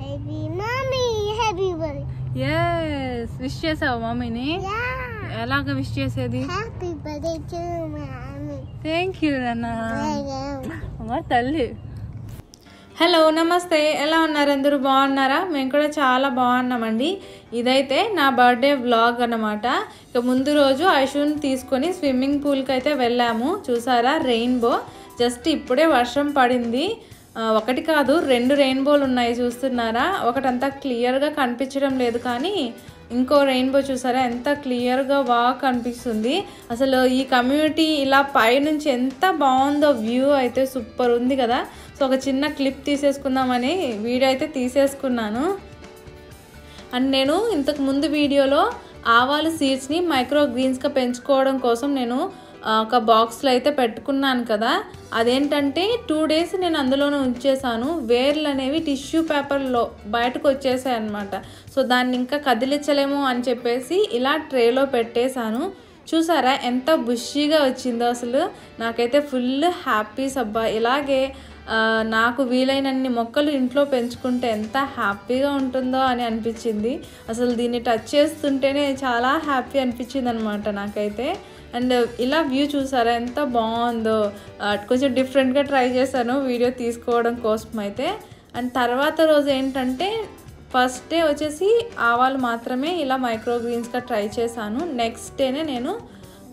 Maybe mommy happy birthday. Yes, wish చేసావా మమ్మీని? ఎలాగ విష్ చేసేది? Happy birthday to mommy. Thank you నాన్న. తల్లి. హలో నమస్తే, ఎలా ఉన్నారు అందరూ? బాగున్నారా? మేము కూడా చాలా బాగున్నామండి. ఇదైతే నా బర్త్డే వ్లాగ్ అన్నమాట. ఇక ముందు రోజు ఐషుని తీసుకొని స్విమ్మింగ్ పూల్కి అయితే వెళ్ళాము. చూసారా రెయిన్బో? జస్ట్ ఇప్పుడే వర్షం పడింది. ఒకటి కాదు 2 రెయిన్బోలు ఉన్నాయి, చూస్తున్నారా? ఒకటంతా క్లియర్గా కనిపించడం లేదు, కానీ ఇంకో రెయిన్బో చూసారా ఎంత క్లియర్గా బాగా కనిపిస్తుంది. అసలు ఈ కమ్యూనిటీ ఇలా పైనుంచి ఎంత బాగుందో, వ్యూ అయితే సూపర్ ఉంది కదా. సో ఒక చిన్న క్లిప్ తీసేసుకుందామని వీడియో అయితే తీసేసుకున్నాను. అండ్ నేను ఇంతకు ముందు వీడియోలో ఆవాల సీడ్స్ని మైక్రో గ్రీన్స్గా పెంచుకోవడం కోసం నేను ఒక బాక్స్లో అయితే పెట్టుకున్నాను కదా. అదేంటంటే 2 days నేను అందులోనే ఉంచేసాను. వేర్లు అనేవి టిష్యూ పేపర్లో బయటకు వచ్చేసాయి అన్నమాట. సో దాన్ని ఇంకా కదిలించలేము అని చెప్పేసి ఇలా ట్రేలో పెట్టేశాను. చూసారా ఎంత బుషీగా వచ్చిందో. అసలు నాకైతే ఫుల్ హ్యాపీ సబ్బా. ఇలాగే నాకు వీలైనన్ని మొక్కలు ఇంట్లో పెంచుకుంటే ఎంత హ్యాపీగా ఉంటుందో అని అనిపించింది. అసలు దీన్ని టచ్ చేస్తుంటేనే చాలా హ్యాపీ అనిపించింది అనమాట నాకైతే. అండ్ ఇలా వ్యూ చూసారా ఎంత బాగుందో. కొంచెం డిఫరెంట్గా ట్రై చేశాను వీడియో తీసుకోవడం కోసం అయితే. అండ్ తర్వాత రోజు ఏంటంటే ఫస్ట్ డే వచ్చేసి ఆవాలు మాత్రమే ఇలా మైక్రో గ్రీన్స్గా ట్రై చేశాను. నెక్స్ట్ డేనే నేను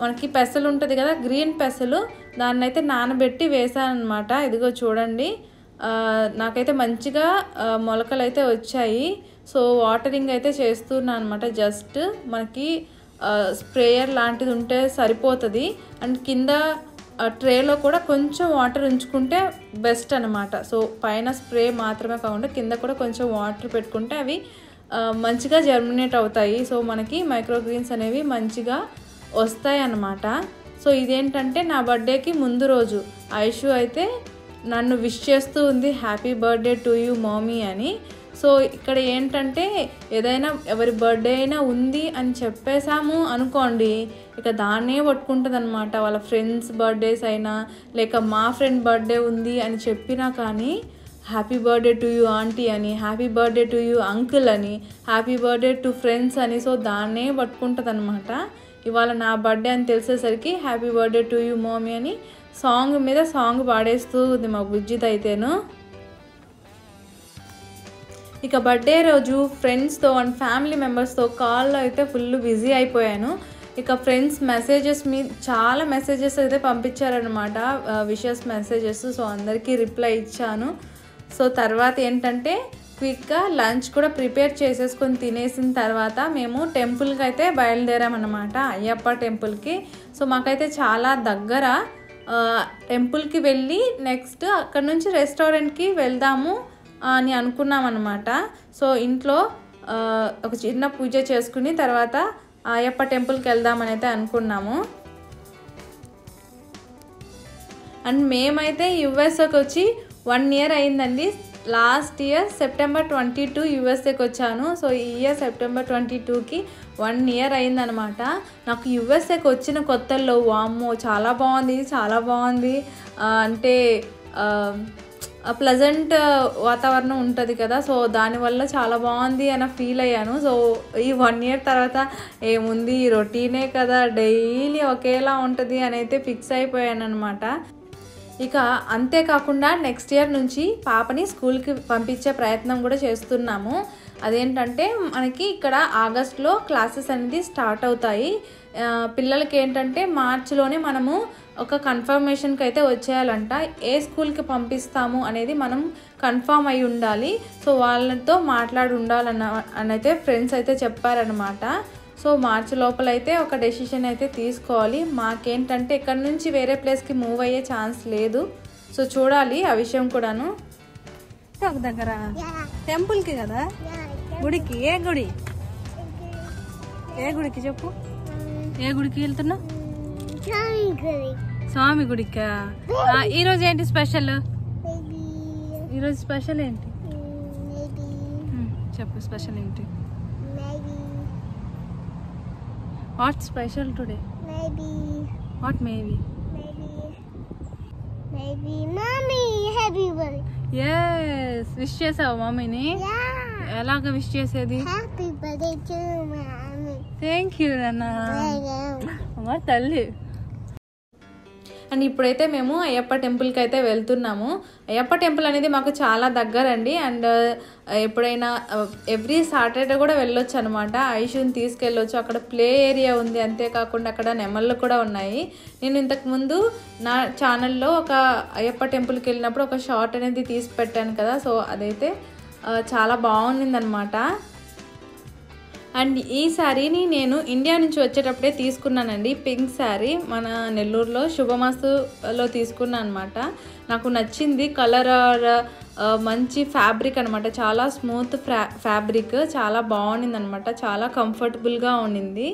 మనకి పెసలు ఉంటుంది కదా, గ్రీన్ పెసలు, దాన్ని అయితే నానబెట్టి వేసాను అనమాట. ఇదిగో చూడండి, నాకైతే మంచిగా మొలకలు అయితే వచ్చాయి. సో వాటరింగ్ అయితే చేస్తున్నాను అనమాట. జస్ట్ మనకి స్ప్రేయర్ లాంటిది ఉంటే సరిపోతుంది. అండ్ కింద ట్రేలో కూడా కొంచెం వాటర్ ఉంచుకుంటే బెస్ట్ అనమాట. సో పైన స్ప్రే మాత్రమే కాకుండా కింద కూడా కొంచెం వాటర్ పెట్టుకుంటే అవి మంచిగా జర్మినేట్ అవుతాయి. సో మనకి మైక్రో గ్రీన్స్ అనేవి మంచిగా వస్తాయి అన్నమాట. సో ఇదేంటంటే నా బర్త్డేకి ముందు రోజు ఐషు అయితే నన్ను విష్ చేస్తూ ఉంది, happy birthday to you mummy అని. సో ఇక్కడ ఏంటంటే ఏదైనా ఎవరి బర్త్డే అయినా ఉంది అని చెప్పేశాము అనుకోండి, ఇక దాన్నే పట్టుకుంటుంది అనమాట. వాళ్ళ ఫ్రెండ్స్ బర్త్డేస్ అయినా లేక మా ఫ్రెండ్ బర్త్డే ఉంది అని చెప్పినా కానీ happy birthday to you aunty అని, happy birthday to you uncle అని, హ్యాపీ బర్త్డే టు ఫ్రెండ్స్ అని. సో దాన్నే పట్టుకుంటుంది అనమాట. ఇవాళ నా బర్త్డే అని తెలిసేసరికి happy birthday to you mummy అని సాంగ్ మీద సాంగ్ పాడేస్తూ ఉంది మా బుజ్జిత అయితేను. ఇక బర్త్డే రోజు ఫ్రెండ్స్తో అండ్ ఫ్యామిలీ మెంబర్స్తో కాల్లో అయితే ఫుల్ బిజీ అయిపోయాను. ఇక ఫ్రెండ్స్ మెసేజెస్ చాలా మెసేజెస్ అయితే పంపించారనమాట, విషెస్ మెసేజెస్. సో అందరికీ రిప్లై ఇచ్చాను. సో తర్వాత ఏంటంటే క్విక్గా లంచ్ కూడా ప్రిపేర్ చేసేసుకొని తినేసిన తర్వాత మేము టెంపుల్కి అయితే బయలుదేరామన్నమాట, అయ్యప్ప టెంపుల్కి. సో మాకైతే చాలా దగ్గర. టెంపుల్కి వెళ్ళి నెక్స్ట్ అక్కడ నుంచి రెస్టారెంట్కి వెళ్దాము అని అనుకున్నాం అన్నమాట. సో ఇంట్లో ఒక చిన్న పూజ చేసుకుని తర్వాత అయ్యప్ప టెంపుల్కి వెళ్దామని అయితే అనుకున్నాము. అండ్ మేమైతే యుఎస్ఏకి వచ్చి 1 year అయిందండి. లాస్ట్ ఇయర్ September 22 యుఎస్ఏకి వచ్చాను. సో ఈ ఇయర్ September 22కి 1 year అయిందనమాట. నాకు యుఎస్ఏకి వచ్చిన కొత్తల్లో వామ్మో చాలా బాగుంది. అంటే ప్లెజెంట్ వాతావరణం ఉంటుంది కదా. సో దానివల్ల చాలా బాగుంది అని ఫీల్ అయ్యాను. సో ఈ 1 year తర్వాత ఏముంది రొటీనే కదా, డైలీ ఒకేలా ఉంటుంది అని అయితే ఫిక్స్ అయిపోయాను అనమాట. ఇక అంతేకాకుండా నెక్స్ట్ ఇయర్ నుంచి పాపని స్కూల్కి పంపించే ప్రయత్నం కూడా చేస్తున్నాము. అదేంటంటే మనకి ఇక్కడ ఆగస్ట్లో క్లాసెస్ అనేది స్టార్ట్ అవుతాయి. పిల్లలకి ఏంటంటే మార్చిలోనే మనము ఒక కన్ఫర్మేషన్కి అయితే వచ్చేయాలంట. ఏ స్కూల్కి పంపిస్తాము అనేది మనం కన్ఫర్మ్ అయి ఉండాలి. సో వాళ్ళతో మాట్లాడి ఉండాలని అయితే ఫ్రెండ్స్ అయితే చెప్పారనమాట. సో మార్చి లోపలైతే ఒక డెసిషన్ అయితే తీసుకోవాలి. మాకేంటంటే ఇక్కడ నుంచి వేరే ప్లేస్కి మూవ్ అయ్యే ఛాన్స్ లేదు. సో చూడాలి ఆ విషయం కూడాను. ఒక దగ్గర టెంపుల్కి కదా, గుడికి. ఏ గుడికి చెప్పు, ఏ గుడికి వెళ్తున్నావు? స్వామి గుడికా? ఈరోజు ఏంటి స్పెషల్? ఈరోజు స్పెషల్ ఏంటి చెప్పు, స్పెషల్ ఏంటి? What's special today? Maybe. What maybe? Maybe mommy happy birthday. Yes, wish చేసావా మమ్మీని? Yeah. ఎలాగ విష్ చేసేది? Happy birthday to mummy. Thank you నాన్న. అమ్మ తల్లి. అండ్ ఇప్పుడైతే మేము అయ్యప్ప టెంపుల్కి అయితే వెళ్తున్నాము. అయ్యప్ప టెంపుల్ అనేది మాకు చాలా దగ్గరండి. అండ్ ఎప్పుడైనా ఎవ్రీ సాటర్డే కూడా వెళ్ళొచ్చు అనమాట. ఐషుని తీసుకెళ్ళొచ్చు. అక్కడ ప్లే ఏరియా ఉంది, అంతేకాకుండా అక్కడ నెమళ్ళు కూడా ఉన్నాయి. నేను ఇంతకుముందు నా ఛానల్లో ఒక అయ్యప్ప టెంపుల్కి వెళ్ళినప్పుడు ఒక షార్ట్ అనేది తీసి పెట్టాను కదా. సో అదైతే చాలా బాగుండిందనమాట. అండ్ ఈ శారీని నేను ఇండియా నుంచి వచ్చేటప్పుడే తీసుకున్నానండి. పింక్ శారీ మన నెల్లూరులో శుభమస్తులో తీసుకున్నాను అనమాట. నాకు నచ్చింది కలర్, మంచి ఫ్యాబ్రిక్ అనమాట. చాలా స్మూత్ ఫ్యాబ్రిక్, చాలా బాగుండింది అనమాట. చాలా కంఫర్టబుల్గా ఉండింది.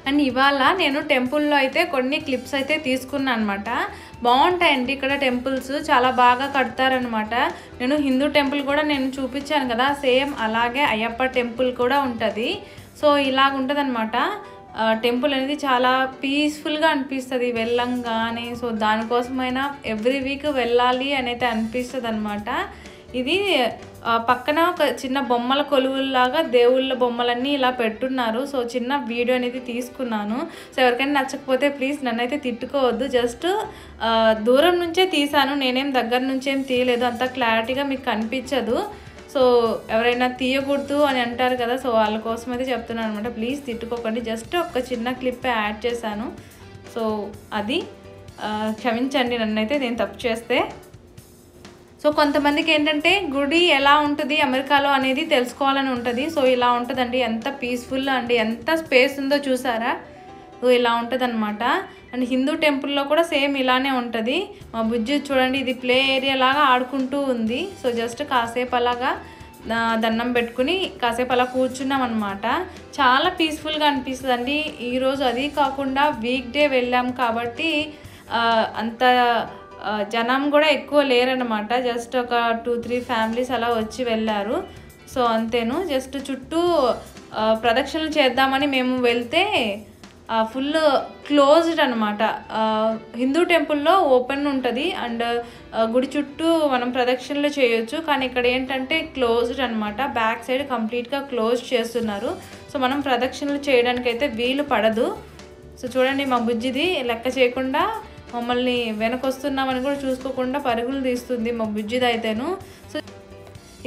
అండ్ ఇవాళ నేను టెంపుల్లో అయితే కొన్ని క్లిప్స్ అయితే తీసుకున్నాను అనమాట. బాగుంటాయండి ఇక్కడ టెంపుల్స్, చాలా బాగా కడతారనమాట. నేను హిందూ టెంపుల్ కూడా నేను చూపించాను కదా, సేమ్ అలాగే అయ్యప్ప టెంపుల్ కూడా ఉంటుంది. సో ఇలాగ ఉంటుంది అనమాట. టెంపుల్ అనేది చాలా పీస్ఫుల్గా అనిపిస్తుంది వెళ్ళంగానే. సో దానికోసమైనా ఎవ్రీ వీక్ వెళ్ళాలి అని అయితే అనిపిస్తుంది అనమాట. ఇది పక్కన ఒక చిన్న బొమ్మల కొలువుల్లాగా దేవుళ్ళ బొమ్మలన్నీ ఇలా పెట్టున్నారు. సో చిన్న వీడియో అనేది తీసుకున్నాను. సో ఎవరికైనా నచ్చకపోతే ప్లీజ్ నన్ను అయితే తిట్టుకోవద్దు. జస్ట్ దూరం నుంచే తీసాను, నేనేం దగ్గర నుంచేం తీయలేదు. అంత క్లారిటీగా మీకు కనిపించదు. సో ఎవరైనా తీయకూడదు అని అంటారు కదా, సో వాళ్ళ కోసం అయితే చెప్తున్నాను అనమాట. ప్లీజ్ తిట్టుకోకండి. జస్ట్ ఒక చిన్న క్లిప్ యాడ్ చేశాను. సో అది క్షమించండి నన్నైతే నేను తప్పు చేస్తే. సో కొంతమందికి ఏంటంటే గుడి ఎలా ఉంటుంది అమెరికాలో అనేది తెలుసుకోవాలని ఉంటుంది. సో ఇలా ఉంటుందండి, ఎంత పీస్ఫుల్ అండి, ఎంత స్పేస్ ఉందో చూసారా. సో ఇలా ఉంటుంది అనమాట. అండ్ హిందూ టెంపుల్లో కూడా సేమ్ ఇలానే ఉంటుంది. మా బుజ్జి చూడండి, ఇది ప్లే ఏరియా లాగా ఆడుకుంటూ ఉంది. సో జస్ట్ కాసేపు అలాగా దండం పెట్టుకుని కాసేపు అలా కూర్చున్నాం అనమాట. చాలా పీస్ఫుల్గా అనిపిస్తుంది అండి. ఈరోజు అది కాకుండా వీక్ డే వెళ్ళాం కాబట్టి అంత జనం కూడా ఎక్కువ లేరనమాట. జస్ట్ ఒక 2-3 ఫ్యామిలీస్ అలా వచ్చి వెళ్ళారు. సో అంతేను. జస్ట్ చుట్టూ ప్రదక్షిణలు చేద్దామని మేము వెళ్తే ఫుల్ క్లోజ్డ్ అనమాట. హిందూ టెంపుల్లో ఓపెన్ ఉంటుంది అండ్ గుడి చుట్టూ మనం ప్రదక్షిణలు చేయొచ్చు. కానీ ఇక్కడ ఏంటంటే క్లోజ్డ్ అనమాట. బ్యాక్ సైడ్ కంప్లీట్గా క్లోజ్ చేస్తున్నారు. సో మనం ప్రదక్షిణలు చేయడానికి అయితే వీలు పడదు. సో చూడండి, మా బుజ్జిది లెక్క చేయకుండా మమ్మల్ని వెనకొస్తున్నామని కూడా చూసుకోకుండా పరుగులు తీస్తుంది మా బుజ్జిది అయితేను. సో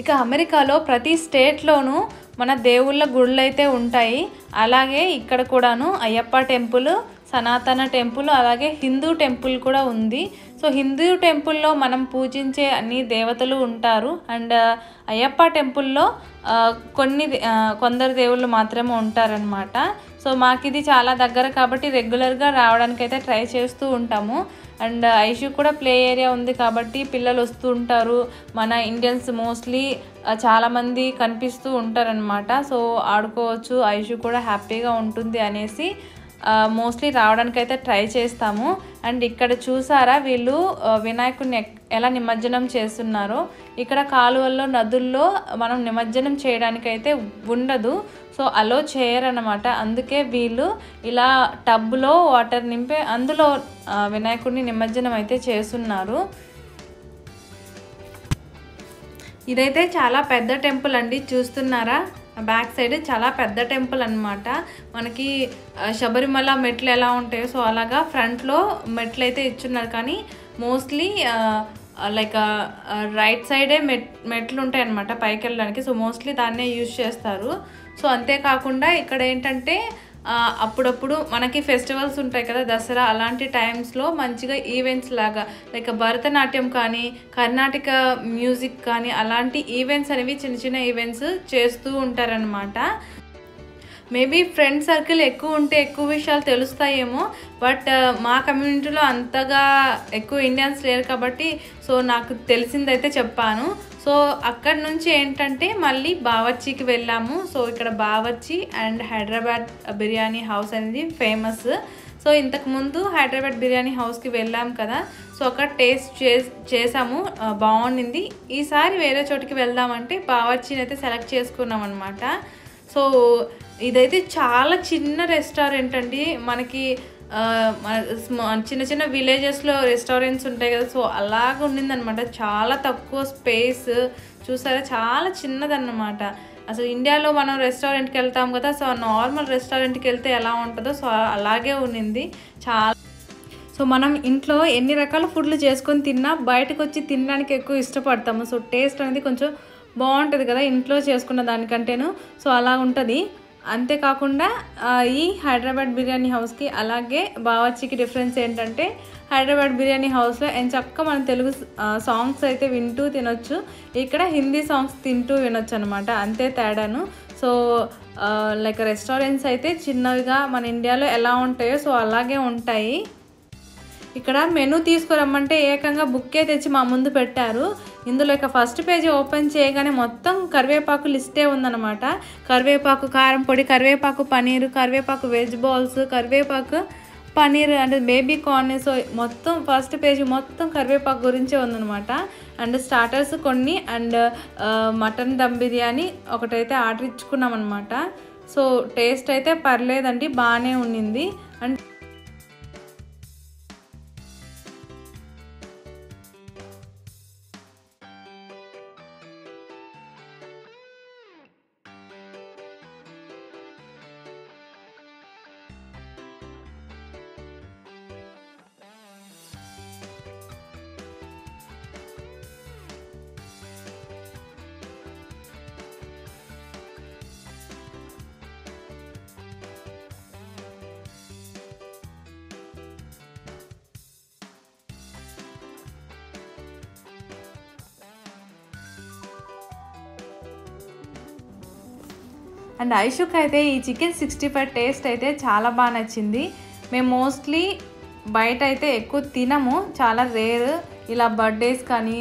ఇక అమెరికాలో ప్రతి స్టేట్లోనూ మన దేవుళ్ళ గుళ్ళు అయితే ఉంటాయి. అలాగే ఇక్కడ కూడాను అయ్యప్ప టెంపుల్, సనాతన టెంపుల్, అలాగే హిందూ టెంపుల్ కూడా ఉంది. సో హిందూ టెంపుల్లో మనం పూజించే అన్ని దేవతలు ఉంటారు. అండ్ అయ్యప్ప టెంపుల్లో కొందరు దేవుళ్ళు మాత్రమే ఉంటారనమాట. సో మాకు ఇది చాలా దగ్గర కాబట్టి రెగ్యులర్గా రావడానికి అయితే ట్రై చేస్తూ ఉంటాము. అండ్ ఐషు కూడా ప్లే ఏరియా ఉంది కాబట్టి పిల్లలు వస్తూ ఉంటారు. మన ఇండియన్స్ మోస్ట్లీ చాలామంది కనిపిస్తూ ఉంటారనమాట. సో ఆడుకోవచ్చు, ఐషు కూడా హ్యాపీగా ఉంటుంది అనేసి మోస్ట్లీ రావడానికి అయితే ట్రై చేస్తాము. అండ్ ఇక్కడ చూసారా వీళ్ళు వినాయకుడిని ఎలా నిమజ్జనం చేస్తున్నారో. ఇక్కడ కాలువల్లో, నదుల్లో మనం నిమజ్జనం చేయడానికి అయితే ఉండదు. సో అలో చేయరన్నమాట. అందుకే వీళ్ళు ఇలా టబ్లో వాటర్ నింపి అందులో వినాయకుడిని నిమజ్జనం అయితే చేస్తున్నారు. ఇదైతే చాలా పెద్ద టెంపుల్ అండి, చూస్తున్నారా. బ్యాక్ సైడ్ చాలా పెద్ద టెంపుల్ అనమాట. మనకి శబరిమల మెట్లు ఎలా ఉంటాయో సో అలాగా ఫ్రంట్లో మెట్లు అయితే ఇచ్చున్నారు. కానీ మోస్ట్లీ లైక్ రైట్ సైడే మెట్లు ఉంటాయి అన్నమాట పైకి వెళ్ళడానికి. సో మోస్ట్లీ దాన్నే యూజ్ చేస్తారు. సో అంతేకాకుండా ఇక్కడ ఏంటంటే అప్పుడప్పుడు మనకి ఫెస్టివల్స్ ఉంటాయి కదా, దసరా అలాంటి టైమ్స్లో మంచిగా ఈవెంట్స్ లాగా లైక్ భరతనాట్యం కానీ కర్ణాటక మ్యూజిక్ కానీ అలాంటి ఈవెంట్స్ అనేవి చిన్న చిన్న ఈవెంట్స్ చేస్తూ ఉంటారనమాట. మేబీ ఫ్రెండ్ సర్కిల్ ఎక్కువ ఉంటే ఎక్కువ విషయాలు తెలుస్తాయేమో, బట్ మా కమ్యూనిటీలో అంతగా ఎక్కువ ఇండియన్స్ లేరు కాబట్టి సో నాకు తెలిసిందైతే చెప్పాను. సో అక్కడ నుంచి ఏంటంటే మళ్ళీ బావర్చీకి వెళ్ళాము. సో ఇక్కడ బావర్చీ అండ్ హైదరాబాద్ బిర్యానీ హౌస్ అనేది ఫేమస్. సో ఇంతకుముందు హైదరాబాద్ బిర్యానీ హౌస్కి వెళ్ళాం కదా, సో అక్కడ టేస్ట్ చేసాము, బాగుండింది. ఈసారి వేరే చోటికి వెళ్దామంటే బావర్చీని అయితే సెలెక్ట్ చేసుకున్నాం అనమాట. సో ఇదైతే చాలా చిన్న రెస్టారెంట్ అండి. మనకి చిన్న చిన్న విలేజెస్లో రెస్టారెంట్స్ ఉంటాయి కదా, సో అలాగ ఉండిందనమాట. చాలా తక్కువ స్పేస్, చూసారా చాలా చిన్నదన్నమాట. అసలు ఇండియాలో మనం రెస్టారెంట్కి వెళ్తాం కదా, సో నార్మల్ రెస్టారెంట్కి వెళ్తే ఎలా ఉంటుందో సో అలాగే ఉండింది చాలా. సో మనం ఇంట్లో ఎన్ని రకాల ఫుడ్లు చేసుకొని తిన్నా బయటకు వచ్చి తినడానికి ఎక్కువ ఇష్టపడతాము. సో టేస్ట్ అనేది కొంచెం బాగుంటుంది కదా ఇంట్లో చేసుకున్న దానికంటేను. సో అలా ఉంటుంది. అంతేకాకుండా ఈ హైదరాబాద్ బిర్యానీ హౌస్కి అలాగే బావర్చీకి డిఫరెన్స్ ఏంటంటే హైదరాబాద్ బిర్యానీ హౌస్లో ఎంచక్క మనం తెలుగు సాంగ్స్ అయితే వింటూ తినొచ్చు, ఇక్కడ హిందీ సాంగ్స్ తింటూ వినొచ్చు అనమాట, అంతే తేడాను. సో లైక్ రెస్టారెంట్స్ అయితే చిన్నవిగా మన ఇండియాలో ఎలా ఉంటాయో సో అలాగే ఉంటాయి. ఇక్కడ మెనూ తీసుకురమ్మంటే ఏకంగా బుక్కే తెచ్చి మా ముందు పెట్టారు. ఇందులో ఇక ఫస్ట్ పేజీ ఓపెన్ చేయగానే మొత్తం కరివేపాకు లిస్టే ఉందన్నమాట. కరివేపాకు కారం పొడి, కరివేపాకు పనీరు, కరివేపాకు వెజ్ బాల్స్, కరివేపాకు పనీర్ అంటే బేబీ కార్న్. సో మొత్తం ఫస్ట్ పేజీ మొత్తం కరివేపాకు గురించే ఉందన్నమాట. అండ్ స్టార్టర్స్ కొన్ని అండ్ మటన్ దమ్ బిర్యానీ ఒకటైతే ఆర్డర్ ఇచ్చుకున్నాం అనమాట. సో టేస్ట్ అయితే పర్లేదండి, బాగానే ఉండింది. అండ్ అండ్ ఐషుక్ అయితే ఈ చికెన్ 65 టేస్ట్ అయితే చాలా బాగా నచ్చింది. మేము మోస్ట్లీ బయట అయితే ఎక్కువ తినము, చాలా రేర్. ఇలా బర్త్డేస్ కానీ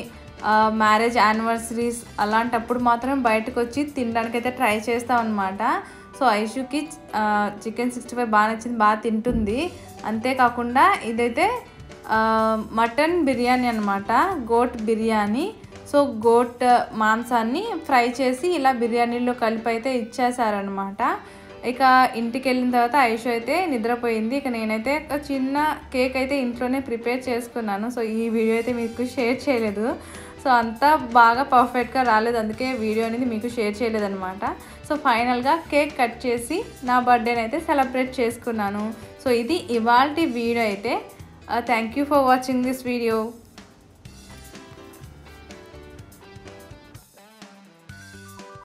మ్యారేజ్ యానివర్సరీస్ అలాంటప్పుడు మాత్రం బయటకు వచ్చి తినడానికి అయితే ట్రై చేస్తాం అనమాట. సో ఐషుకి చికెన్ 65 బాగా నచ్చింది, బాగా తింటుంది. అంతేకాకుండా ఇదైతే మటన్ బిర్యానీ అనమాట, గోట్ బిర్యానీ. సో గోట్ మాంసాన్ని ఫ్రై చేసి ఇలా బిర్యానీలో కలిపి అయితే ఇచ్చేసారనమాట. ఇక ఇంటికి వెళ్ళిన తర్వాత ఐషు అయితే నిద్రపోయింది. ఇక నేనైతే ఒక చిన్న కేక్ అయితే ఇంట్లోనే ప్రిపేర్ చేసుకున్నాను. సో ఈ వీడియో అయితే మీకు షేర్ చేయలేదు. సో అంతా బాగా పర్ఫెక్ట్గా రాలేదు, అందుకే వీడియో అనేది మీకు షేర్ చేయలేదన్నమాట. సో ఫైనల్గా కేక్ కట్ చేసి నా బర్త్డేని అయితే సెలబ్రేట్ చేసుకున్నాను. సో ఇది ఇవాల్టి వీడియో అయితే. Thank you for watching this video.